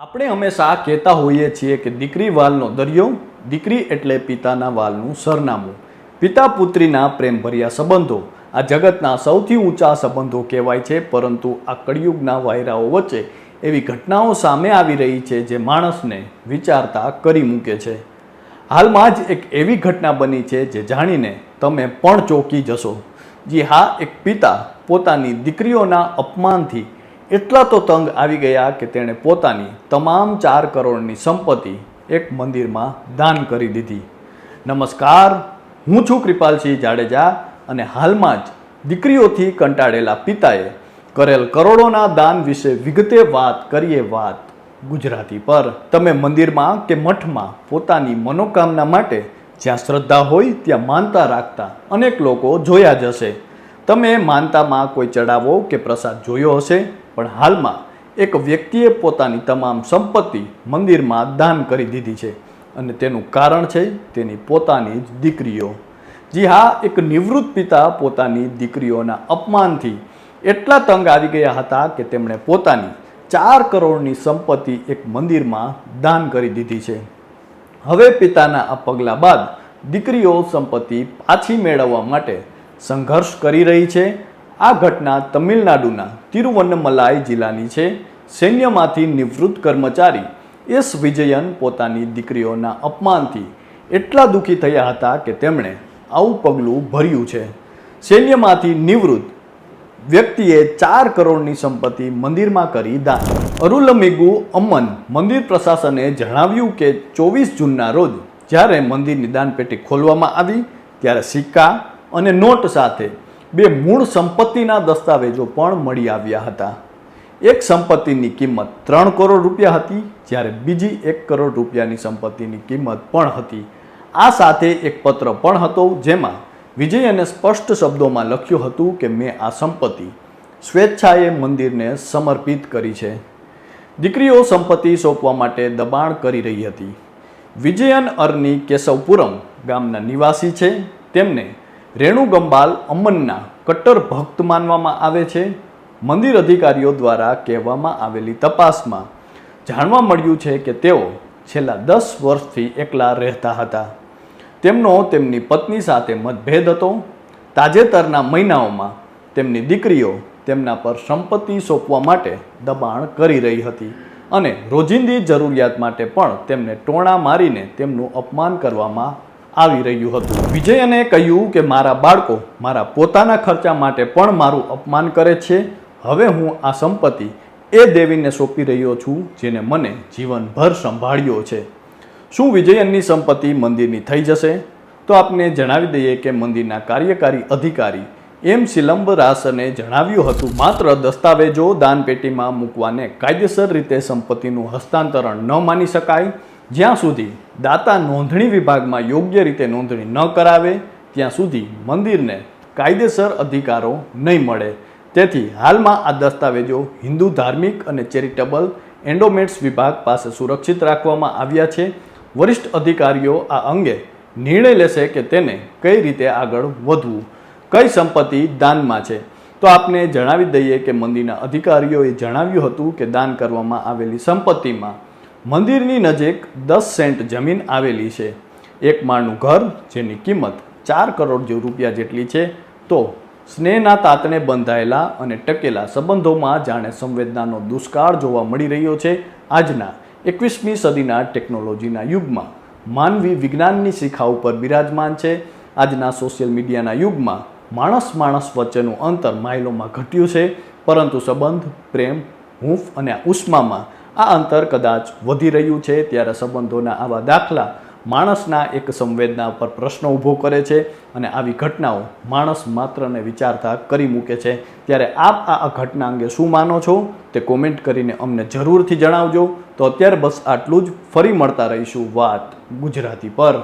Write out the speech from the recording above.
આપણે હંમેશા કહેતા હોઈએ છીએ કે દીકરી વાલનો દરિયો, દીકરી એટલે પિતાના વાલનું સરનામું. પિતા પુત્રીના પ્રેમભર્યા સંબંધો આ જગતના સૌથી ઊંચા સંબંધો કહેવાય છે, પરંતુ આ કળિયુગના વાયરાઓ વચ્ચે એવી ઘટનાઓ સામે આવી રહી છે જે માણસને વિચારતા કરી મૂકે છે. હાલમાં જ એક એવી ઘટના બની છે જે જાણીને તમે પણ ચોંકી જશો. જી હા, એક પિતા પોતાની દીકરીઓના અપમાનથી એટલા તો તંગ આવી ગયા કે તેણે પોતાની તમામ 4 કરોડની સંપત્તિ એક મંદિરમાં દાન કરી દીધી. નમસ્કાર, હું છું કૃપાલસિંહ જાડેજા અને હાલમાં જ દીકરીઓથી કંટાળેલા પિતાએ કરેલ કરોડોના દાન વિશે વિગતે વાત કરીએ. વાત ગુજરાતી પર. તમે મંદિરમાં કે મઠમાં પોતાની મનોકામના માટે જ્યાં શ્રદ્ધા હોય ત્યાં માનતા રાખતા અનેક લોકો જોયા જ હશે. તમે માનતામાં કોઈ ચડાવો કે પ્રસાદ જોયો હશે, પણ હાલમાં એક વ્યક્તિએ પોતાની તમામ સંપત્તિ મંદિરમાં દાન કરી દીધી છે અને તેનું કારણ છે તેની પોતાની જ દીકરીઓ. જી હા, એક નિવૃત્ત પિતા પોતાની દીકરીઓના અપમાનથી એટલા તંગ આવી ગયા હતા કે તેમણે પોતાની 4 કરોડની સંપત્તિ એક મંદિરમાં દાન કરી દીધી છે. હવે પિતાના આ પગલા બાદ દીકરીઓ સંપત્તિ પાછી મેળવવા માટે સંઘર્ષ કરી રહી છે. આ ઘટના તમિલનાડુના તિરુવન્નમલાઈ જિલ્લાની છે. સૈન્યમાંથી નિવૃત્ત કર્મચારી એસ વિજયન પોતાની દીકરીઓના અપમાનથી એટલા દુઃખી થયા હતા કે તેમણે આવું પગલું ભર્યું છે. સૈન્યમાંથી નિવૃત્ત વ્યક્તિએ 4 કરોડની સંપત્તિ મંદિરમાં કરી દાન. અરુલમિગુ અમ્મન મંદિર પ્રશાસને જણાવ્યું કે 24 જૂનના રોજ જ્યારે મંદિરની દાનપેટી ખોલવામાં આવી ત્યારે સિક્કા અને નોટ સાથે 2 મૂળ સંપત્તિના દસ્તાવેજો પણ મળી આવ્યા હતા. એક સંપત્તિની કિંમત 3 કરોડ રૂપિયા હતી, જ્યારે બીજી 1 કરોડ રૂપિયાની સંપત્તિની કિંમત પણ હતી. આ સાથે એક પત્ર પણ હતો જેમાં વિજયને સ્પષ્ટ શબ્દોમાં લખ્યું હતું કે મેં આ સંપત્તિ સ્વેચ્છાએ મંદિરને સમર્પિત કરી છે. દીકરીઓ સંપત્તિ સોંપવા માટે દબાણ કરી રહી હતી. વિજયન અરની કેશવપુરમ ગામના નિવાસી છે. તેમને રેણુગંબાલ અમ્મનના કટ્ટર ભક્ત માનવામાં આવે છે. મંદિર અધિકારીઓ દ્વારા કહેવામાં આવેલી તપાસમાં જાણવા મળ્યું છે કે તેઓ છેલ્લા 10 વર્ષથી એકલા રહેતા હતા. તેમનો તેમની પત્ની સાથે મતભેદ હતો. તાજેતરના મહિનાઓમાં તેમની દીકરીઓ તેમના પર સંપત્તિ સોંપવા માટે દબાણ કરી રહી હતી અને રોજિંદી જરૂરિયાત માટે પણ તેમને ટોણા મારીને તેમનું અપમાન કરવામાં આવી રહ્યું હતું. વિજયને કહ્યું કે મારા બાળકો મારા પોતાના ખર્ચા માટે પણ મારું અપમાન કરે છે. હવે હું આ સંપત્તિ એ દેવીને સોંપી રહ્યો છું જેને મને જીવનભર સંભાળ્યો છે. શું વિજયનની સંપત્તિ મંદિરની થઈ જશે? તો આપને જણાવી દઈએ કે મંદિરના કાર્યકારી અધિકારી એમ સિલંબરાસને જણાવ્યું હતું માત્ર દસ્તાવેજો દાનપેટીમાં મૂકવાને કાયદેસર રીતે સંપત્તિનું હસ્તાંતરણ ન માની શકાય. જ્યાં સુધી દાતા નોંધણી વિભાગમાં યોગ્ય રીતે નોંધણી ન કરાવે ત્યાં સુધી મંદિરને કાયદેસર અધિકારો નહીં મળે. તેથી હાલમાં આ દસ્તાવેજો હિન્દુ ધાર્મિક અને ચેરિટેબલ એન્ડોમેન્ટ્સ વિભાગ પાસે સુરક્ષિત રાખવામાં આવ્યા છે. વરિષ્ઠ અધિકારીઓ આ અંગે નિર્ણય લેશે કે તેને કઈ રીતે આગળ વધવું, કઈ સંપત્તિ દાનમાં છે. તો આપને જણાવી દઈએ કે મંદિરના અધિકારીઓએ જણાવ્યું હતું કે દાન કરવામાં આવેલી સંપત્તિમાં મંદિરની નજીક 10 સેન્ટ જમીન આવેલી છે, એક માળનું ઘર જેની કિંમત 4 કરોડ રૂપિયા જેટલી છે. તો સ્નેહના તાતણે બંધાયેલા અને ટકેલા સંબંધોમાં જાણે સંવેદનાનો દુષ્કાળ જોવા મળી રહ્યો છે. આજના 21મી સદીના ટેકનોલોજીના યુગમાં માનવી વિજ્ઞાનની શિખા ઉપર બિરાજમાન છે. આજના સોશિયલ મીડિયાના યુગમાં માણસ વચ્ચેનું અંતર માઇલોમાં ઘટ્યું છે, પરંતુ સંબંધ, પ્રેમ, હૂંફ અને ઉષ્મામાં આ અંતર કદાચ વધી રહ્યું છે. ત્યારે સંબંધોના આવા દાખલા માણસના એક સંવેદના પર પ્રશ્ન ઊભો કરે છે અને આવી ઘટનાઓ માણસ માત્રને વિચારતા કરી મૂકે છે. ત્યારે આપ આ ઘટના અંગે શું માનો છો તે કોમેન્ટ કરીને અમને જરૂરથી જણાવજો. તો અત્યારે બસ આટલું જ. ફરી મળતા રહીશું વાત ગુજરાતી પર.